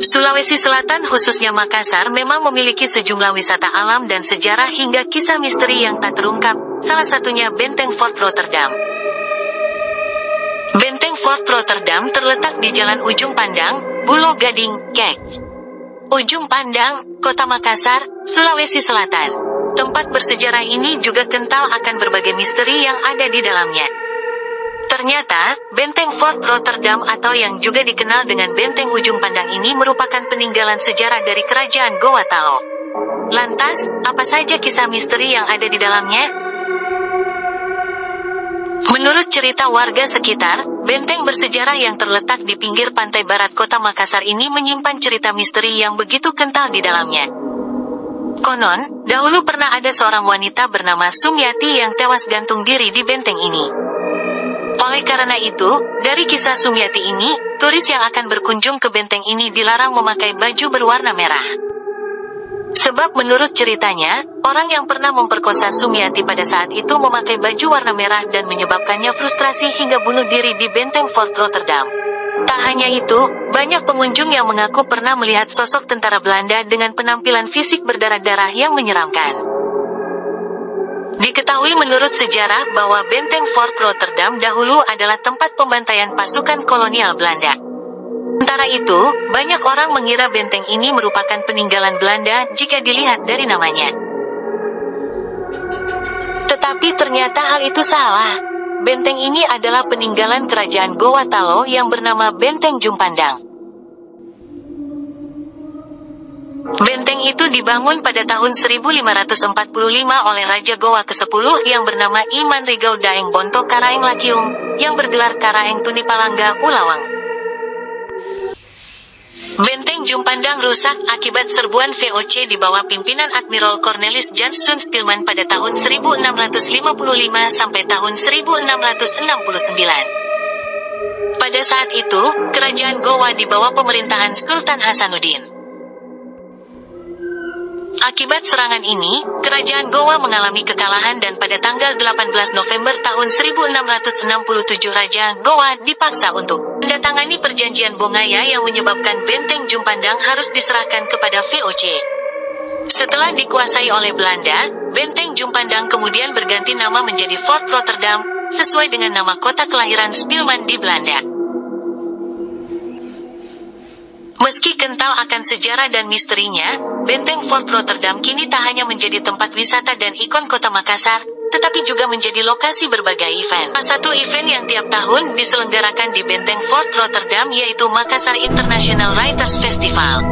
Sulawesi Selatan khususnya Makassar memang memiliki sejumlah wisata alam dan sejarah hingga kisah misteri yang tak terungkap, salah satunya Benteng Fort Rotterdam. Benteng Fort Rotterdam terletak di Jalan Ujung Pandang, Pulau Gading, Kek. Ujung Pandang, Kota Makassar, Sulawesi Selatan. Tempat bersejarah ini juga kental akan berbagai misteri yang ada di dalamnya. Ternyata, Benteng Fort Rotterdam atau yang juga dikenal dengan Benteng Ujung Pandang ini merupakan peninggalan sejarah dari Kerajaan Goa Talo. Lantas, apa saja kisah misteri yang ada di dalamnya? Menurut cerita warga sekitar, benteng bersejarah yang terletak di pinggir pantai barat kota Makassar ini menyimpan cerita misteri yang begitu kental di dalamnya. Konon, dahulu pernah ada seorang wanita bernama Sumyati yang tewas gantung diri di benteng ini. Oleh karena itu, dari kisah Sumyati ini, turis yang akan berkunjung ke benteng ini dilarang memakai baju berwarna merah. Sebab menurut ceritanya, orang yang pernah memperkosa Sumyati pada saat itu memakai baju warna merah dan menyebabkannya frustrasi hingga bunuh diri di benteng Fort Rotterdam. Tak hanya itu, banyak pengunjung yang mengaku pernah melihat sosok tentara Belanda dengan penampilan fisik berdarah-darah yang menyeramkan. Diketahui menurut sejarah bahwa benteng Fort Rotterdam dahulu adalah tempat pembantaian pasukan kolonial Belanda. Sementara itu, banyak orang mengira benteng ini merupakan peninggalan Belanda jika dilihat dari namanya. Tetapi ternyata hal itu salah. Benteng ini adalah peninggalan Kerajaan Goa Talo yang bernama Benteng Jumpandang. Benteng itu dibangun pada tahun 1545 oleh Raja Goa ke-10 yang bernama Iman Rigau Daeng Bonto Karaeng Lakiung, yang bergelar Karaeng Tunipalangga Ulawang. Benteng Jumpandang rusak akibat serbuan VOC di bawah pimpinan Admiral Cornelis Janszoon Spilman pada tahun 1655 sampai tahun 1669. Pada saat itu, Kerajaan Goa di bawah pemerintahan Sultan Hasanuddin. Akibat serangan ini, Kerajaan Goa mengalami kekalahan dan pada tanggal 18 November tahun 1667 Raja Goa dipaksa untuk mendatangani perjanjian Bongaya yang menyebabkan Benteng Jumpandang harus diserahkan kepada VOC. Setelah dikuasai oleh Belanda, Benteng Jumpandang kemudian berganti nama menjadi Fort Rotterdam, sesuai dengan nama kota kelahiran Spilman di Belanda. Meski kental akan sejarah dan misterinya, Benteng Fort Rotterdam kini tak hanya menjadi tempat wisata dan ikon kota Makassar, tetapi juga menjadi lokasi berbagai event. Salah satu event yang tiap tahun diselenggarakan di Benteng Fort Rotterdam yaitu Makassar International Writers Festival.